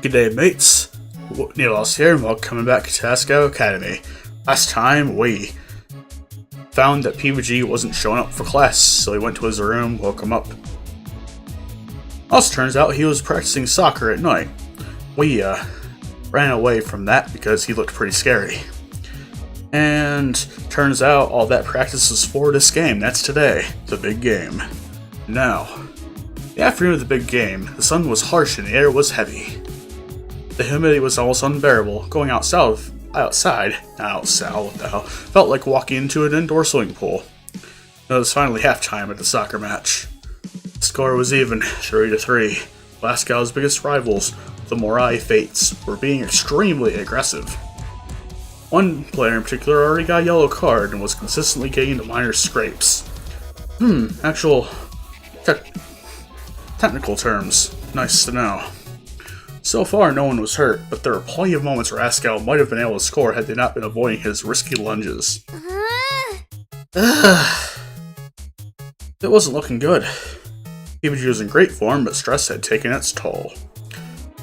G'day mates, Nilos here and welcome back to Asagao Academy. Last time we found that PBG wasn't showing up for class, so he went to his room, woke him up. Also turns out he was practicing soccer at night. We ran away from that because he looked pretty scary. And turns out all that practice was for this game, that's today, the big game. Now, the afternoon of the big game, the sun was harsh and the air was heavy. The humidity was almost unbearable. Going outside, what the hell, felt like walking into an indoor swimming pool. It was finally halftime at the soccer match. The score was even, 3-3. Asagao's biggest rivals, the Morai Fates, were being extremely aggressive. One player in particular already got a yellow card and was consistently getting into minor scrapes. Actual technical terms. Nice to know. So far, no one was hurt, but there were plenty of moments where Asagao might have been able to score had they not been avoiding his risky lunges. It wasn't looking good. PBG was in great form, but stress had taken its toll.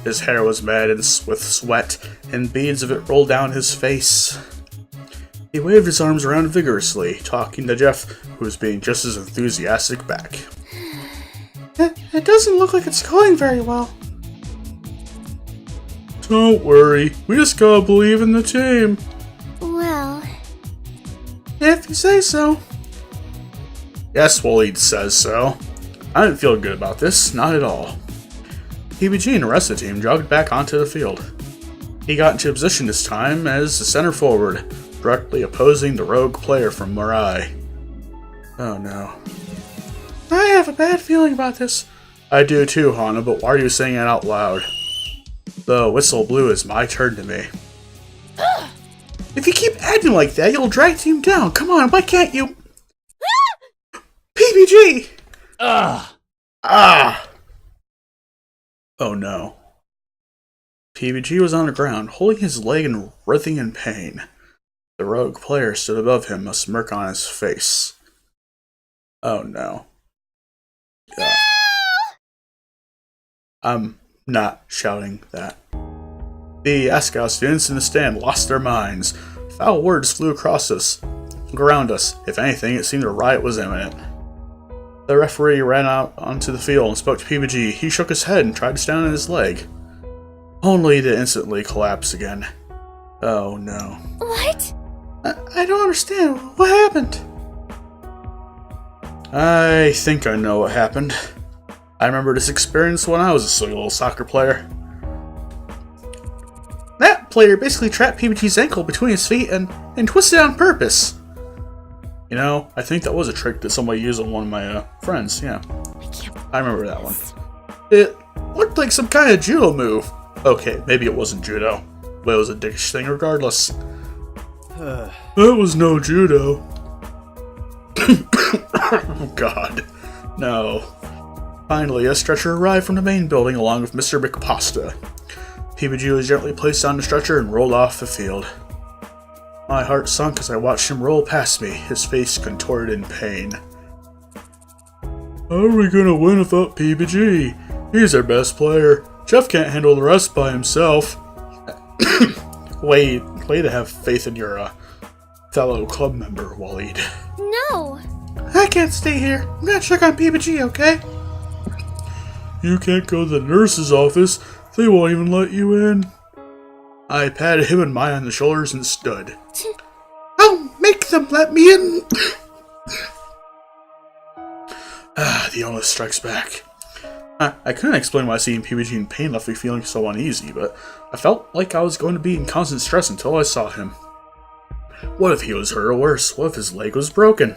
His hair was matted with sweat, and beads of it rolled down his face. He waved his arms around vigorously, talking to Jeff, who was being just as enthusiastic back. It doesn't look like it's going very well. Don't worry, we just gotta believe in the team. Well, if you say so. Yes, Waleed says so. I didn't feel good about this, not at all. PBG and the rest of the team jogged back onto the field. He got into position this time as the center forward, directly opposing the rogue player from Morai. Oh no. I have a bad feeling about this. I do too, Hana, but why are you saying it out loud? The whistle blew as my turn to me. If you keep acting like that, you'll drag the team down. Come on, why can't you? PBG! Ah! Oh no. PBG was on the ground, holding his leg and writhing in pain. The rogue player stood above him, a smirk on his face. Oh no. Yeah. I'm not shouting that. The Asagao students in the stand lost their minds. Foul words flew around us. If anything, it seemed a riot was imminent. The referee ran out onto the field and spoke to PBG. He shook his head and tried to stand on his leg, only to instantly collapse again. Oh no. What? I don't understand. What happened? I think I know what happened. I remember this experience when I was a silly little soccer player. That player basically trapped PBG's ankle between his feet and twisted it on purpose. You know, I think that was a trick that somebody used on one of my friends, yeah. I remember that one. It looked like some kind of judo move. Okay, maybe it wasn't judo, but it was a dickish thing regardless. That was no judo. Oh god. No. Finally, a stretcher arrived from the main building along with Mr. McPasta. PBG was gently placed on the stretcher and rolled off the field. My heart sunk as I watched him roll past me, his face contorted in pain. How are we gonna win without PBG? He's our best player. Jeff can't handle the rest by himself. Way to have faith in your fellow club member, Waleed. No! I can't stay here. I'm gonna check on PBG, okay? You can't go to the nurse's office. They won't even let you in. I patted him and Maya on the shoulders and stood. I'll make them let me in. The illness strikes back. I couldn't explain why seeing PBG in pain left me feeling so uneasy, but I felt like I was going to be in constant stress until I saw him. What if he was hurt or worse? What if his leg was broken?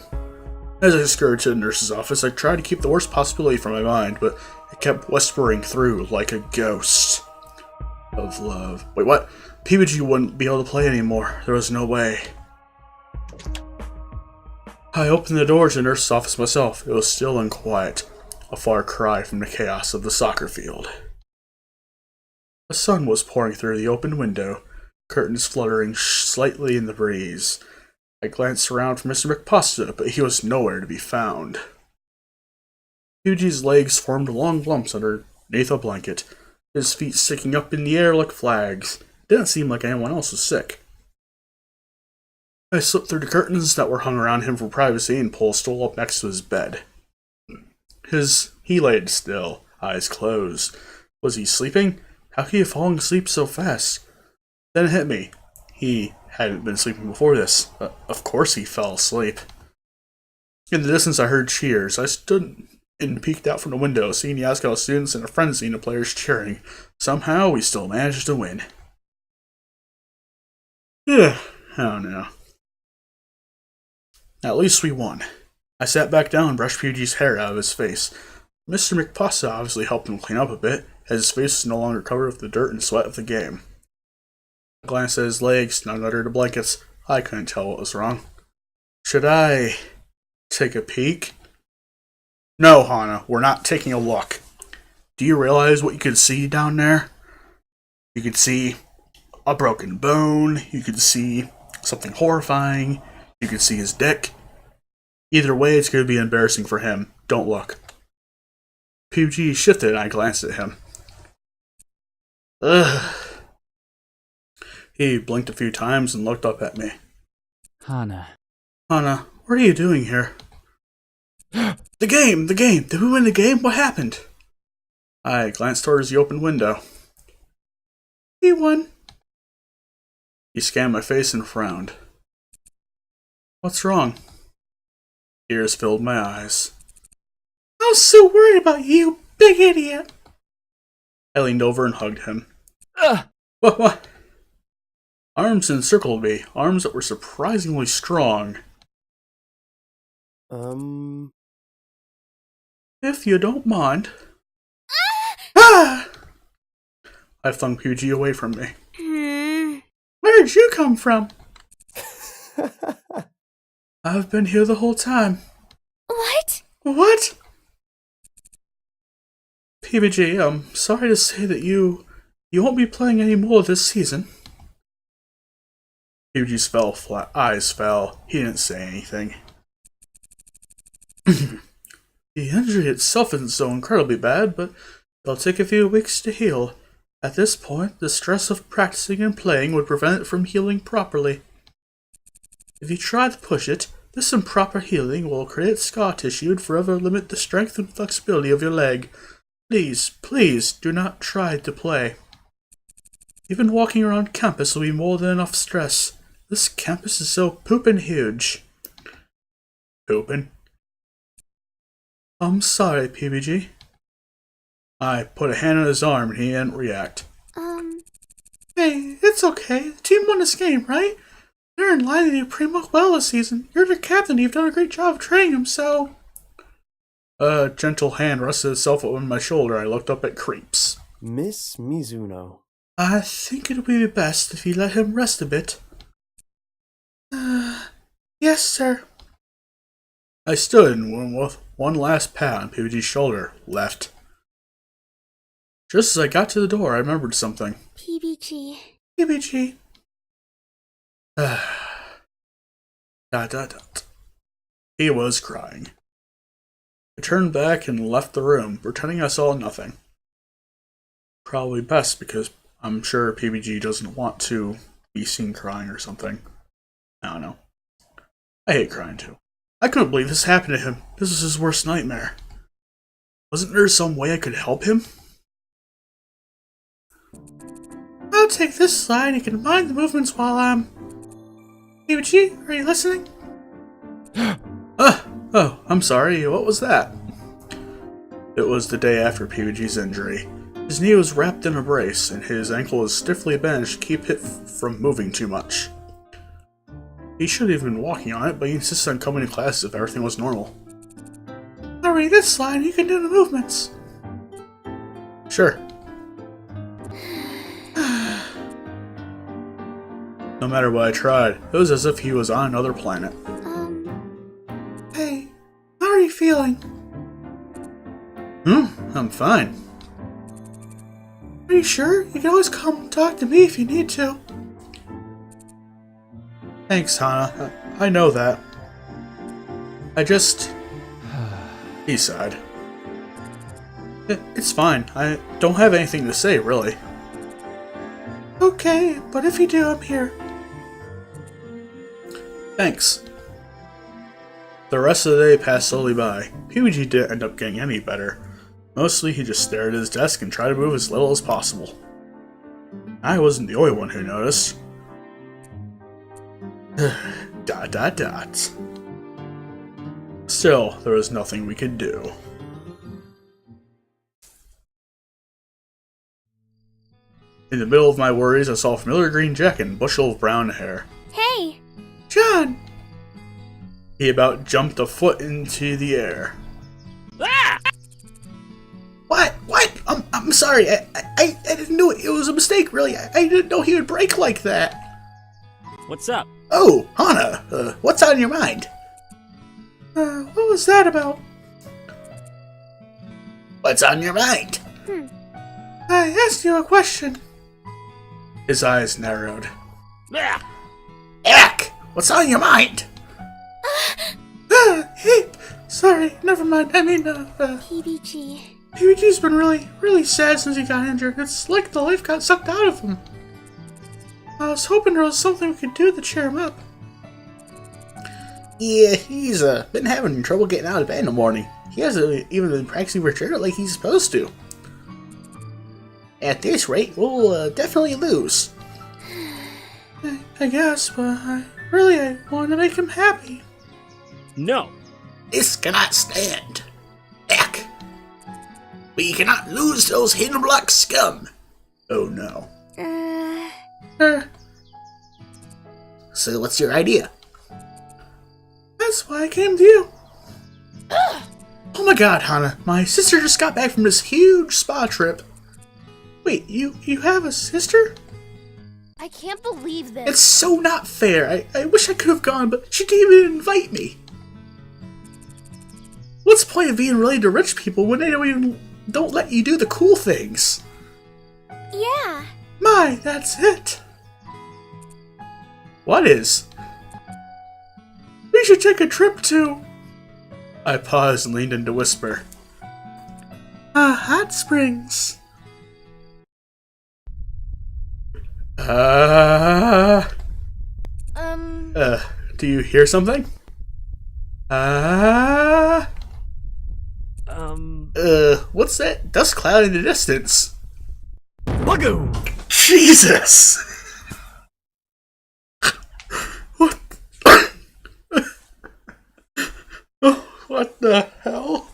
As I scurried to the nurse's office, I tried to keep the worst possibility from my mind, but it kept whispering through like a ghost of love. Wait, what? PBG wouldn't be able to play anymore. There was no way. I opened the door to the nurse's office myself. It was still and quiet, a far cry from the chaos of the soccer field. The sun was pouring through the open window, curtains fluttering slightly in the breeze. I glanced around for Mr. McPasta, but he was nowhere to be found. PBG's legs formed long lumps underneath a blanket. his feet sticking up in the air like flags. Didn't seem like anyone else was sick. I slipped through the curtains that were hung around him for privacy and pulled a stool up next to his bed. He laid still, eyes closed. Was he sleeping? How could he have fallen asleep so fast? Then it hit me. He hadn't been sleeping before this. Of course he fell asleep. In the distance I heard cheers. I stood and peeked out from the window, seeing the Asagao students in a frenzy and the players cheering. Somehow we still managed to win. I don't know. At least we won. I sat back down and brushed PBG's hair out of his face. Mr. McPasta obviously helped him clean up a bit, as his face was no longer covered with the dirt and sweat of the game. I glanced at his legs, snuggled under the blankets. I couldn't tell what was wrong. Should I take a peek? No, Hana, we're not taking a look. Do you realize what you could see down there? You could see a broken bone, you could see something horrifying, you could see his dick. Either way, it's going to be embarrassing for him. Don't look. PBG shifted and I glanced at him. Ugh. He blinked a few times and looked up at me. Hana. Hana, what are you doing here? The game! Did we win the game? What happened? I glanced towards the open window. We won. He scanned my face and frowned. What's wrong? Tears filled my eyes. I was so worried about you, big idiot. I leaned over and hugged him. What? Arms encircled me, arms that were surprisingly strong. If you don't mind. Ah! I flung PBG away from me. Where'd you come from? I've been here the whole time. What? PBG, I'm sorry to say that you won't be playing any more this season. PBG's eyes fell. He didn't say anything. The injury itself isn't so incredibly bad, but it'll take a few weeks to heal. At this point, the stress of practicing and playing would prevent it from healing properly. If you try to push it, this improper healing will create scar tissue and forever limit the strength and flexibility of your leg. Please, do not try to play. Even walking around campus will be more than enough stress. This campus is so poopin' huge. Poopin'? I'm sorry, PBG. I put a hand on his arm and he didn't react. Hey, it's okay. The team won this game, right? They're in line to do pretty much well this season. You're the captain, you've done a great job of training him, so... A gentle hand rested itself on my shoulder. I looked up at Creeps. Miss Mizuno. I think it'll be best if you let him rest a bit. Yes, sir. I stood and with one last pat on PBG's shoulder, left. Just as I got to the door, I remembered something. PBG. He was crying. I turned back and left the room, pretending I saw nothing. Probably best, because I'm sure PBG doesn't want to be seen crying or something. I don't know. I hate crying too. I couldn't believe this happened to him. This was his worst nightmare. Wasn't there some way I could help him? I'll take this slide. You can mind the movements while I'm... PBG, are you listening? Oh, I'm sorry. What was that? It was the day after PBG's injury. His knee was wrapped in a brace, and his ankle was stiffly bandaged to keep it from moving too much. He should have been walking on it, but he insisted on coming to class if everything was normal. I'll read this slide and you can do the movements. Sure. No matter what I tried, it was as if he was on another planet. Hey, how are you feeling? I'm fine. Are you sure? You can always come and talk to me if you need to. Thanks, Hana. I know that. I just... He sighed. It's fine. I don't have anything to say, really. Okay, but if you do, I'm here. Thanks. The rest of the day passed slowly by. PBG didn't end up getting any better. Mostly, he just stared at his desk and tried to move as little as possible. I wasn't the only one who noticed. ... Still, there was nothing we could do. In the middle of my worries, I saw a familiar green jacket and bushel of brown hair. Hey! John! He about jumped a foot into the air. Ah! What? I'm sorry. I didn't know it was a mistake, really. I didn't know he would break like that. What's up? Oh, Hana, what's on your mind? What was that about? What's on your mind? I asked you a question. His eyes narrowed. Ah! Eck! What's on your mind? Hey, sorry, never mind. I mean, PBG. PBG's been really sad since he got injured. It's like the life got sucked out of him. I was hoping there was something we could do to cheer him up. Yeah, he's been having trouble getting out of bed in the morning. He hasn't even been practicing return like he's supposed to. At this rate, we'll definitely lose. I guess, but I want to make him happy. No. This cannot stand. Eck. We cannot lose those hidden block scum. Oh no. So what's your idea? That's why I came to you. Oh my god, Hana. My sister just got back from this huge spa trip. Wait, you have a sister? I can't believe this. It's so not fair. I wish I could have gone, but she didn't even invite me. What's the point of being related to rich people when they don't let you do the cool things? Yeah. My, that's it. What is? We should take a trip to... I paused and leaned in to whisper. Hot Springs. Do you hear something? What's that dust cloud in the distance? VAGOOM! Jesus! What? Oh, what the hell?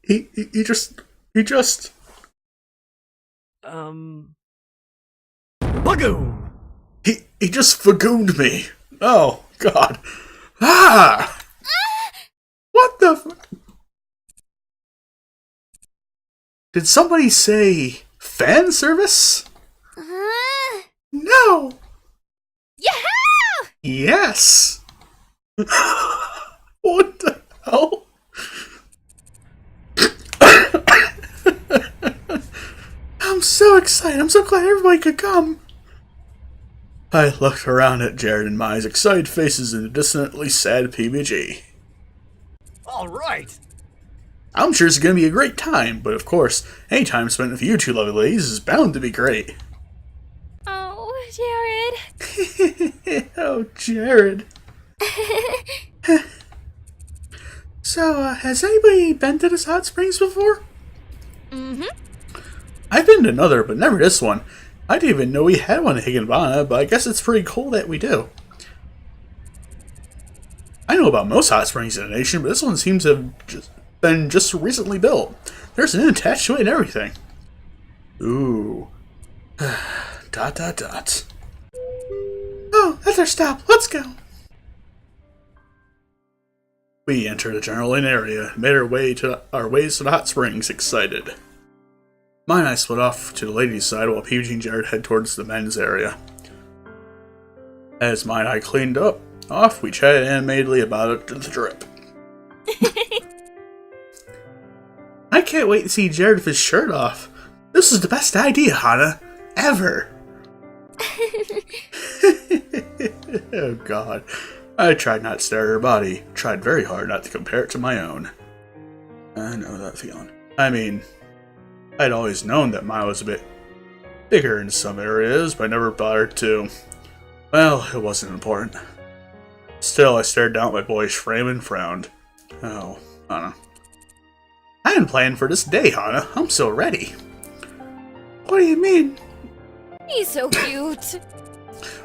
He just... VAGOOM! He just vagoomed me. Oh, God. Ah! What the Did somebody say fan service? No! Yahoo! Yes! What the hell? I'm so excited. I'm so glad everybody could come. I looked around at Jared and Mai's excited faces and a dissonantly sad PBG. Alright! I'm sure it's going to be a great time, but of course, any time spent with you two lovely ladies is bound to be great. Oh, Jared. Oh, Jared. So, has anybody been to this hot springs before? Mm-hmm. I've been to another, but never this one. I didn't even know we had one in Higginbana, but I guess it's pretty cool that we do. I know about most hot springs in the nation, but this one seems to have been just recently built. There's an inn attached to it and everything. Ooh. ... Oh, that's our stop. Let's go. We entered the general inn area and made our ways to the hot springs, excited. Mine and I split off to the ladies' side while PBG and Jared head towards the men's area. As mine and I cleaned off, we chatted animatedly about the trip. I can't wait to see Jared with his shirt off. This is the best idea, Hana. Ever. Oh god. I tried not to stare at her body, tried very hard not to compare it to my own. I know that feeling. I mean, I'd always known that mine was a bit bigger in some areas, but I never bothered to. Well, it wasn't important. Still, I stared down at my boyish frame and frowned. Oh, Hana. I've been planning for this day, Hana. I'm so ready. What do you mean? He's so cute.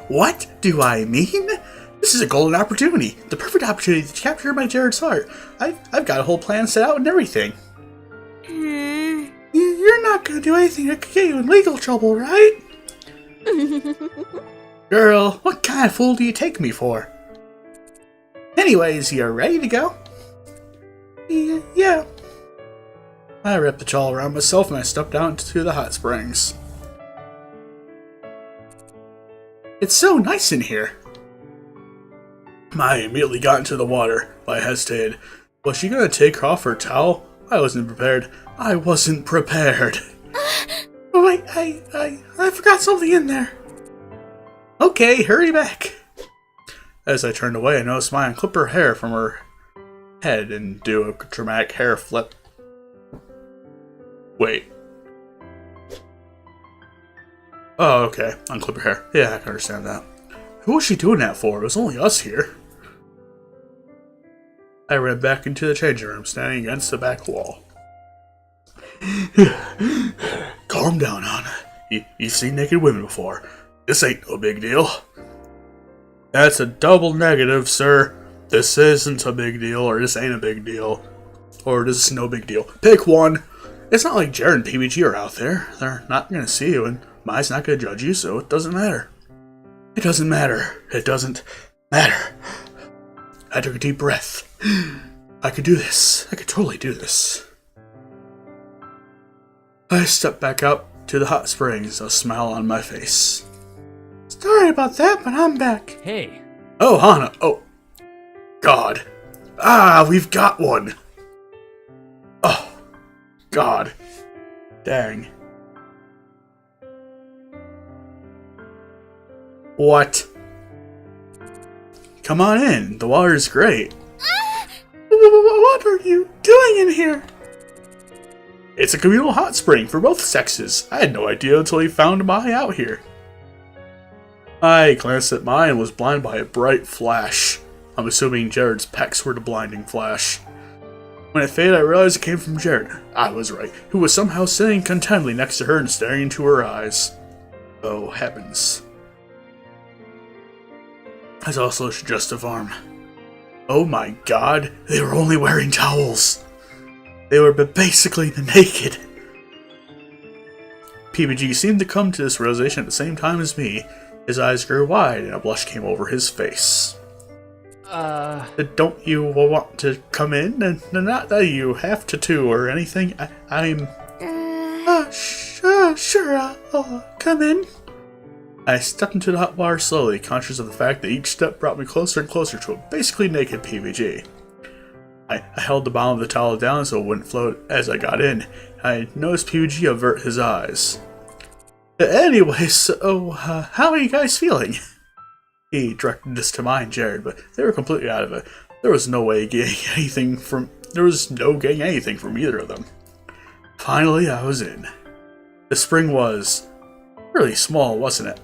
What do I mean? This is a golden opportunity. The perfect opportunity to capture my Jared's heart. I've got a whole plan set out and everything. You're not gonna do anything that could get you in legal trouble, right? Girl, what kind of fool do you take me for? Anyways, you're ready to go? Yeah. I wrapped the towel around myself and I stepped down into the hot springs. It's so nice in here. I immediately got into the water, but I hesitated. Was she gonna take off her towel? I wasn't prepared. I wasn't prepared. Oh, wait, I forgot something in there. Okay, hurry back. As I turned away, I noticed Maya clip her hair from her head and do a dramatic hair flip. Wait. Oh, okay. Unclip her hair. Yeah, I can understand that. Who was she doing that for? It was only us here. I ran back into the changing room, standing against the back wall. Calm down, Hana. You've seen naked women before. This ain't no big deal. That's a double negative, sir. This isn't a big deal, or this ain't a big deal. Or this is no big deal. Pick one. It's not like Jared and PBG are out there. They're not gonna see you, and Mai's not gonna judge you, so it doesn't matter. It doesn't matter. It doesn't matter. I took a deep breath. I could do this. I could totally do this. I stepped back up to the hot springs, a smile on my face. Sorry about that, but I'm back. Hey. Oh, Hana. Oh. God. Ah, we've got one. Oh. God. Dang. What? Come on in. The water's great. What are you doing in here? It's a communal hot spring for both sexes. I had no idea until he found Mai out here. I glanced at Mai and was blinded by a bright flash. I'm assuming Jared's pecs were the blinding flash. When it faded, I realized it came from Jared. I was right, who was somehow sitting contentedly next to her and staring into her eyes. Oh, heavens. I also suggestive arm. Oh my god, they were only wearing towels. They were basically naked. PBG seemed to come to this realization at the same time as me. His eyes grew wide and a blush came over his face. Don't you want to come in? And not that you have to or anything. I'm... Sure, I'll come in. I stepped into the hot water slowly, conscious of the fact that each step brought me closer and closer to a basically naked PBG. I held the bottom of the towel down so it wouldn't float as I got in. I noticed PBG avert his eyes. Anyway, so, how are you guys feeling? He directed this to Mai and Jared, but they were completely out of it. There was no getting anything from either of them. Finally, I was in. The spring was really small, wasn't it?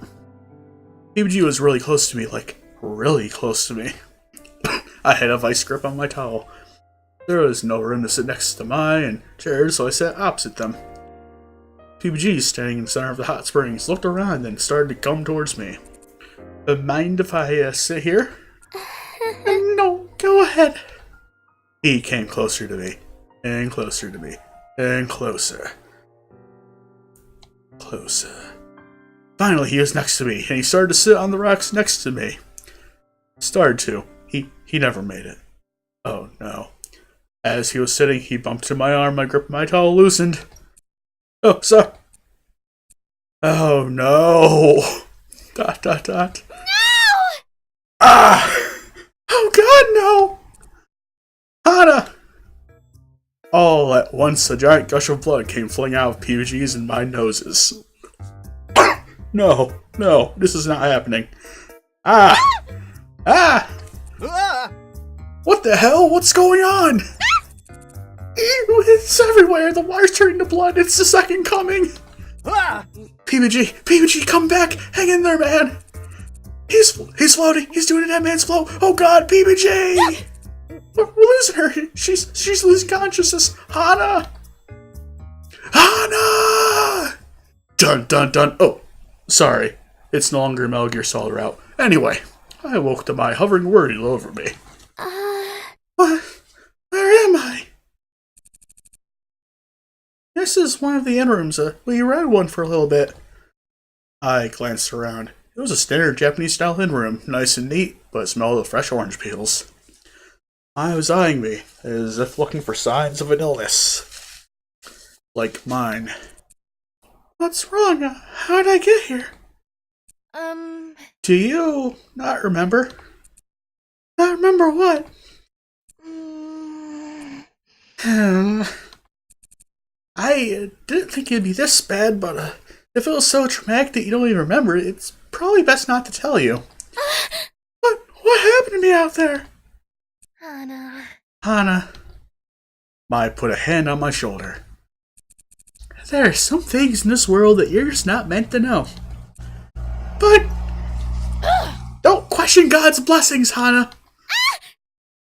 PBG was really close to me, like, really close to me. I had a vice grip on my towel. There was no room to sit next to Mai and Jared, so I sat opposite them. PBG, standing in the center of the hot springs, looked around and then started to come towards me. Mind if I sit here? No, go ahead. He came closer to me, and closer to me, and closer. Closer. Finally, he was next to me, and he started to sit on the rocks next to me. Started to. He never made it. Oh no. As he was sitting, he bumped into my arm, my grip of my towel loosened. Oh, sorry. Oh no. ... No! Ah! Oh god, no! Hana! All at once, a giant gush of blood came flowing out of PBG's and my noses. No, this is not happening. Ah! Ah! What the hell? What's going on? Ew, it's everywhere. The wire's turning to blood. It's the second coming. Ah! PBG, come back. Hang in there, man. He's floating. He's doing a dead man's flow. Oh God, PBG. We're losing her. She's losing consciousness. Hana. Dun dun dun. Oh, sorry. It's no longer Metal Gear Solid route. Anyway, I woke to my hovering word over me. What? Where am I? This is one of the inn rooms. We rented one for a little bit. I glanced around. It was a standard Japanese-style inn room, nice and neat, but it smelled of fresh orange peels. I was eyeing me, as if looking for signs of an illness. Like mine. What's wrong? How'd I get here? Um, Do you not remember? Not remember what? I didn't think it'd be this bad, but if it was so traumatic that you don't even remember it, it's probably best not to tell you. What happened to me out there? Hana. I put a hand on my shoulder. There are some things in this world that you're just not meant to know. But Don't question God's blessings, Hana.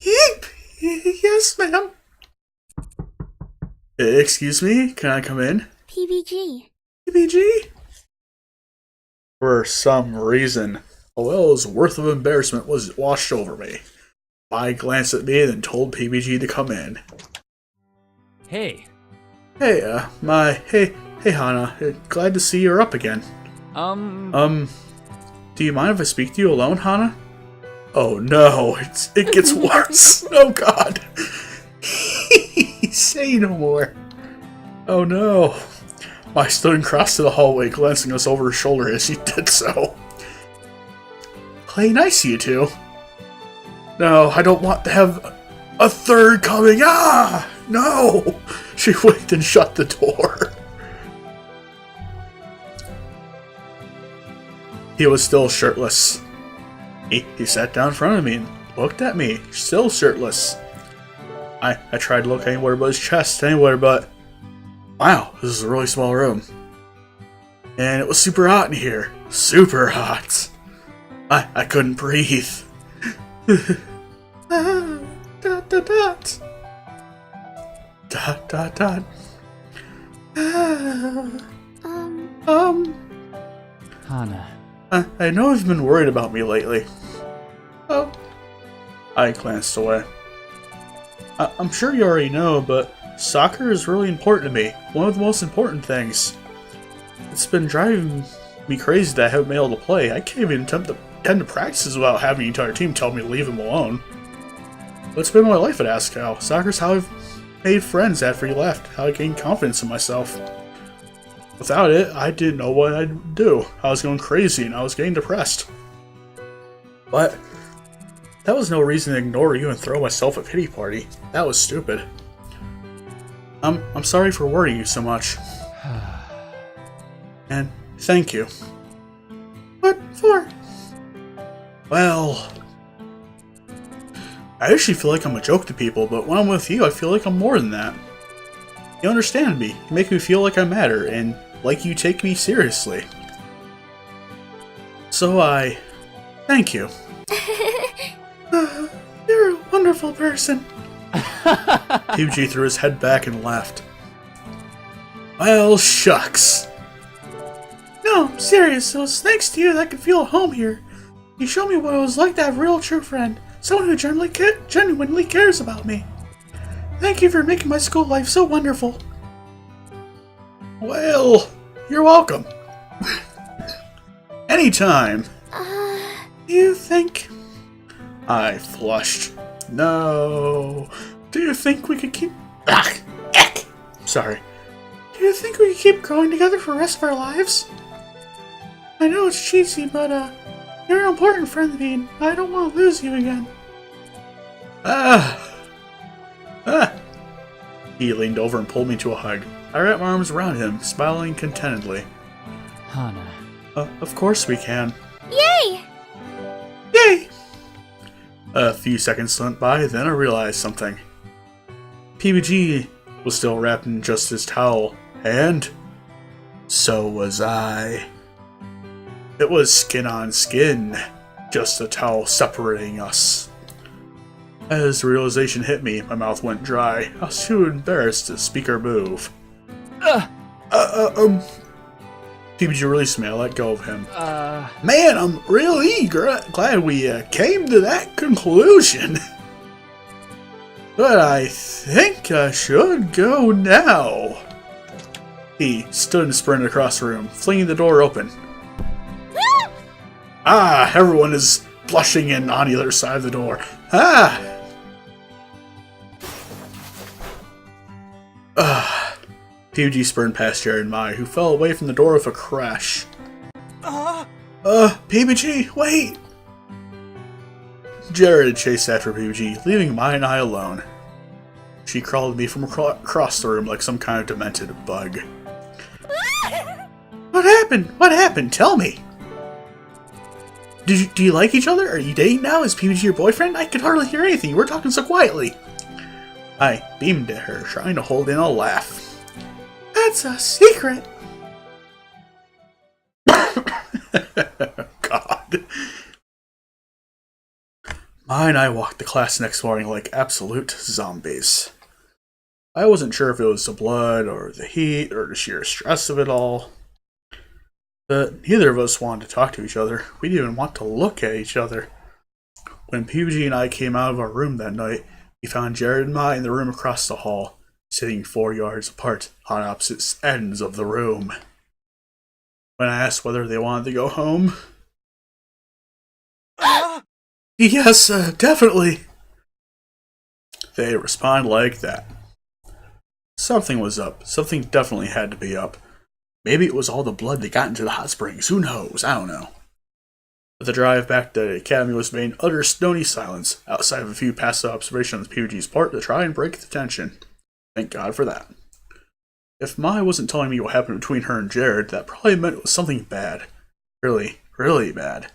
yes, ma'am. Excuse me, can I come in? PBG. PBG? For some reason, a well's worth of embarrassment was washed over me. I glanced at me and then told PBG to come in. Hey. Hey, hey, Hana. Glad to see you're up again. Do you mind if I speak to you alone, Hana? Oh no, it gets worse. Oh God. Say no more. Oh no. I stood and crossed to the hallway, glancing us over his shoulder as he did so. Play nice, you two. No, I don't want to have a third coming. Ah! No! She winked and shut the door. He was still shirtless. He sat down in front of me and looked at me, still shirtless. I tried to look anywhere but his chest, anywhere but... Wow, this is a really small room. And it was super hot in here. Super hot. I couldn't breathe. Dot, dot, dot. Dot, dot, dot. Hana. I know you've been worried about me lately. Oh, I glanced away. I'm sure you already know, but soccer is really important to me. One of the most important things. It's been driving me crazy that I haven't been able to play. I can't even attend to practices without having the entire team tell me to leave him alone. But it's been my life at Asagao. Soccer's how I've made friends after he left, how I gained confidence in myself. Without it, I didn't know what I'd do. I was going crazy and I was getting depressed. But that was no reason to ignore you and throw myself a pity party. That was stupid. I'm sorry for worrying you so much. And thank you. what for? Well, I usually feel like I'm a joke to people, but when I'm with you, I feel like I'm more than that. You understand me. You make me feel like I matter, and like you take me seriously. So I thank you. You're a wonderful person. PBG threw his head back and laughed. Well, shucks. No, I'm serious. It was thanks to you that I could feel at home here. You showed me what it was like to have a real true friend. Someone who genuinely cares about me. Thank you for making my school life so wonderful. Well, you're welcome. Anytime. Do you think... I flushed. No. Do you think we could keep... Sorry. Do you think we could keep growing together for the rest of our lives? I know it's cheesy, but, you're an important friend to me, and I don't want to lose you again. He leaned over and pulled me to a hug. I wrapped my arms around him, smiling contentedly. Hana. Of course we can. Yay! Yay! A few seconds went by, then I realized something. PBG was still wrapped in just his towel, and so was I. It was skin on skin, just a towel separating us. As the realization hit me, my mouth went dry. I was too embarrassed to speak or move. PBG released me. I let go of him. Man, I'm really glad we came to that conclusion. But I think I should go now. He stood and sprinted across the room, flinging the door open. Everyone is blushing and on the other side of the door. PBG spurned past Jared and Mai, who fell away from the door with a crash. PBG, wait! Jared chased after PBG, leaving Mai and I alone. She crawled at me from across the room like some kind of demented bug. What happened? What happened? Tell me! Do you like each other? Are you dating now? Is PBG your boyfriend? I could hardly hear anything. You were talking so quietly. I beamed at her, trying to hold in a laugh. That's a secret! God. Mai and I walked to class next morning like absolute zombies. I wasn't sure if it was the blood, or the heat, or the sheer stress of it all. But neither of us wanted to talk to each other. We didn't even want to look at each other. When PBG and I came out of our room that night, we found Jared and Mai in the room across the hall, sitting 4 yards apart on opposite ends of the room. When I asked whether they wanted to go home, yes, definitely, they responded like that. Something was up. Something definitely had to be up. Maybe it was all the blood that got into the hot springs. Who knows? I don't know. But the drive back to the academy was made in utter stony silence, outside of a few passive observations on PBG's part to try and break the tension. Thank God for that. If Mai wasn't telling me what happened between her and Jared, that probably meant it was something bad. Really, really bad.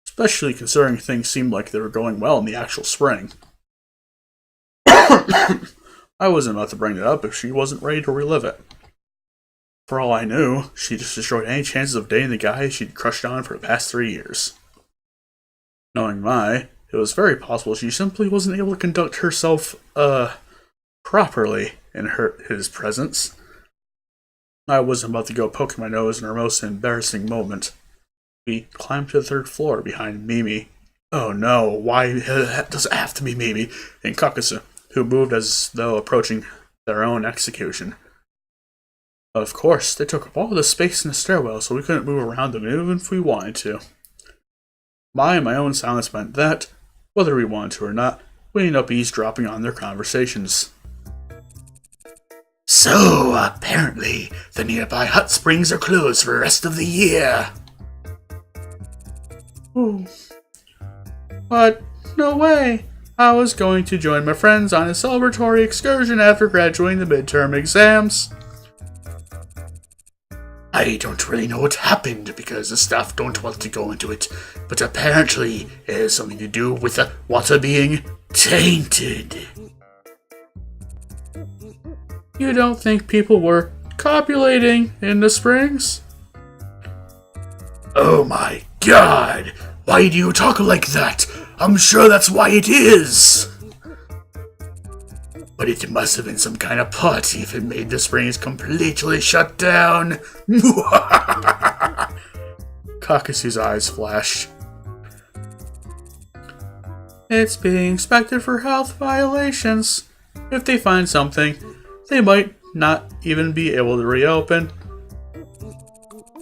Especially considering things seemed like they were going well in the actual spring. I wasn't about to bring it up if she wasn't ready to relive it. For all I knew, she just destroyed any chances of dating the guy she'd crushed on for the past 3 years. Knowing Mai, it was very possible she simply wasn't able to conduct herself, properly in his presence. I wasn't about to go poking my nose in her most embarrassing moment. We climbed to the 3rd floor behind Mimi. Oh no, why does it have to be Mimi? And Kakasu, who moved as though approaching their own execution. Of course, they took up all the space in the stairwell, so we couldn't move around them even if we wanted to. My own silence meant that, whether we wanted to or not, we ended up eavesdropping on their conversations. So, apparently, the nearby hot springs are closed for the rest of the year. Ooh. But, no way. I was going to join my friends on a celebratory excursion after graduating the midterm exams. I don't really know what happened because the staff don't want to go into it, but apparently it has something to do with the water being tainted. You don't think people were copulating in the springs? Oh my god! Why do you talk like that? I'm sure that's why it is! But it must have been some kind of party if it made the springs completely shut down. Kakasu's eyes flashed. It's being inspected for health violations. If they find something, they might not even be able to reopen.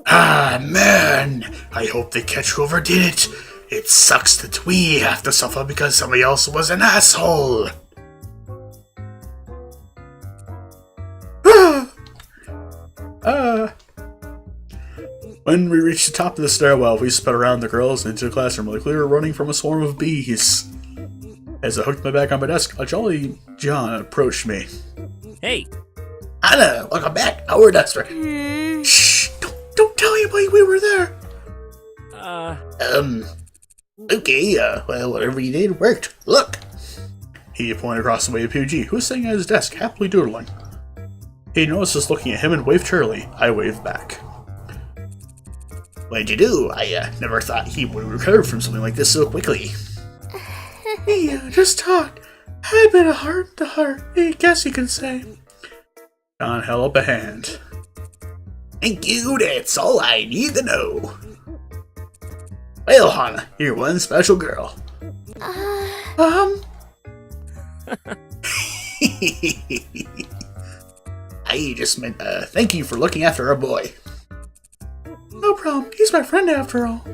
Ah, man! I hope they catch whoever did it. It sucks that we have to suffer because somebody else was an asshole. When we reached the top of the stairwell, we sped around the girls into the classroom like we were running from a swarm of bees. As I hooked my back on my desk, a jolly John approached me. Hey! Hana, welcome back. Our duster. Shh! Don't tell anybody we were there. Okay, well, whatever you did worked. Look! He pointed across the way to PBG, who was sitting at his desk, happily doodling. He noticed us looking at him and waved cheerily. I waved back. What'd you do? I never thought he would recover from something like this so quickly. He just talked. Had been a heart to heart, I guess you could say. John held up a hand. Thank you, that's all I need to know. Well, Hana, you're one special girl. I just meant, thank you for looking after our boy. No problem, he's my friend after all.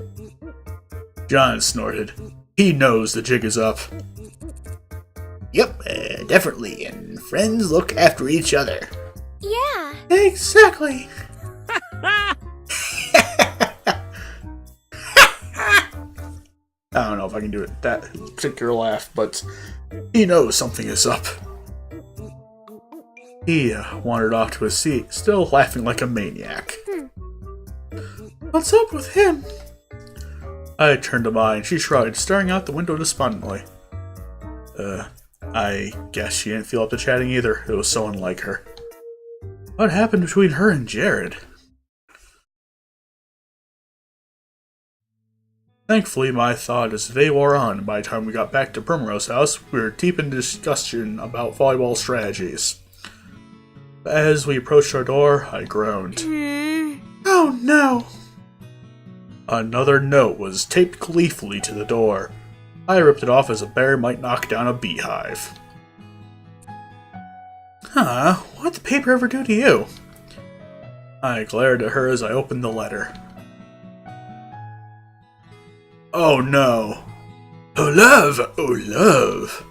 John snorted. He knows the jig is up. Yep, definitely, and friends look after each other. Yeah. Exactly. I don't know if I can do it that particular laugh, but he knows something is up. He wandered off to his seat, still laughing like a maniac. What's up with him? I turned to Mai and she shrugged, staring out the window despondently. I guess she didn't feel up to chatting either. It was so unlike her. What happened between her and Jared? Thankfully, my thought as the day wore on, and by the time we got back to Primrose House, we were deep in discussion about volleyball strategies. As we approached our door, I groaned. Oh no! Another note was taped gleefully to the door. I ripped it off as a bear might knock down a beehive. Huh, what'd the paper ever do to you? I glared at her as I opened the letter. Oh no. Oh love, oh love.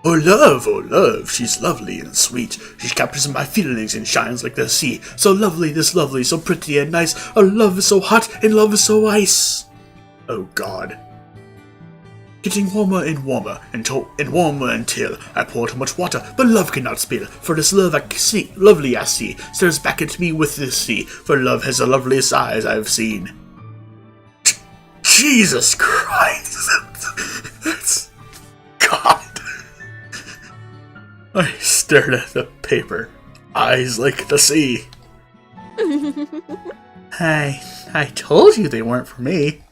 Oh love, oh love, she's lovely and sweet. She captures my feelings and shines like the sea. So lovely, this lovely, so pretty and nice. Oh love is so hot and love is so ice. Oh god. Getting warmer and warmer, and warmer until I pour too much water, but love cannot spill. For this love I see, lovely I see, stares back at me with this sea. For love has the loveliest eyes I've seen. Jesus Christ! That's God. I stared at the paper, eyes like the sea. I told you they weren't for me.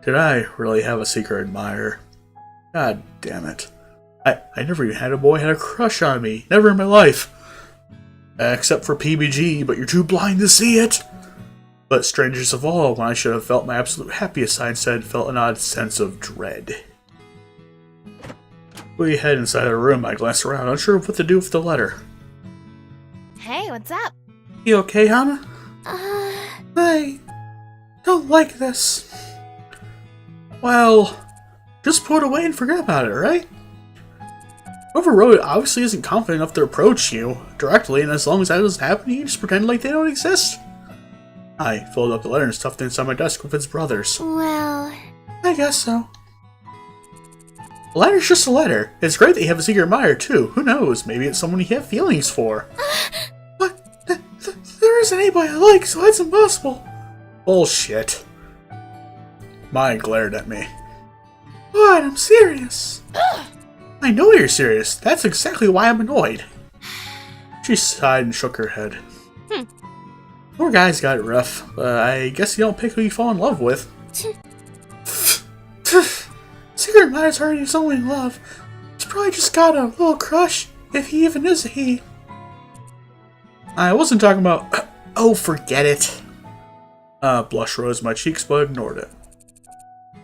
Did I really have a secret admirer? God damn it. I never even had a boy had a crush on me. Never in my life. Except for PBG, but you're too blind to see it. But strangest of all, when I should have felt my absolute happiest, I instead felt an odd sense of dread. We head inside the room. I glanced around, unsure of what to do with the letter. Hey, what's up? You okay, Hana? I don't like this. Well, just put it away and forget about it, right? Whoever wrote it obviously isn't confident enough to approach you directly, and as long as that doesn't happen, you just pretend like they don't exist. I folded up the letter and stuffed it inside my desk with its brothers. Well, I guess so. A letter's just a letter. It's great that you have a secret admirer, too. Who knows? Maybe it's someone you have feelings for. What? There isn't anybody I like, so that's impossible. Bullshit. Mai glared at me. What? I'm serious. I know you're serious. That's exactly why I'm annoyed. She sighed and shook her head. Poor guy's got it rough, but I guess you don't pick who you fall in love with. Secret admirer's already someone in love. He's probably just got a little crush, if he even is a he. I wasn't talking about... Oh, forget it. Blush rose my cheeks, but I ignored it.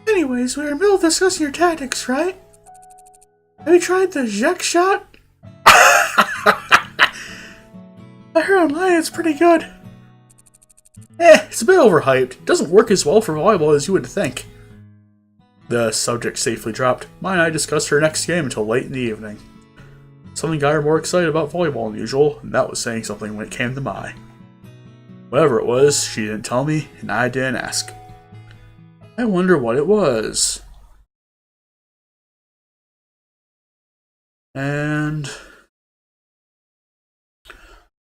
Anyways, we were in the middle of discussing your tactics, right? Have you tried the Jack shot? I heard online it's pretty good. It's a bit overhyped. It doesn't work as well for volleyball as you would think. The subject safely dropped. Mai and I discussed her next game until late in the evening. Something got her more excited about volleyball than usual, and that was saying something when it came to Mai. Whatever it was, she didn't tell me, and I didn't ask. I wonder what it was. And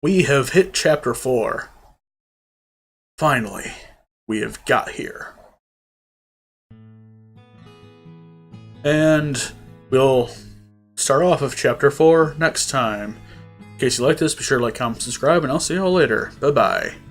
we have hit chapter 4. Finally, we have got here. And we'll start off with Chapter 4 next time. In case you like this, be sure to like, comment, subscribe, and I'll see you all later. Bye-bye.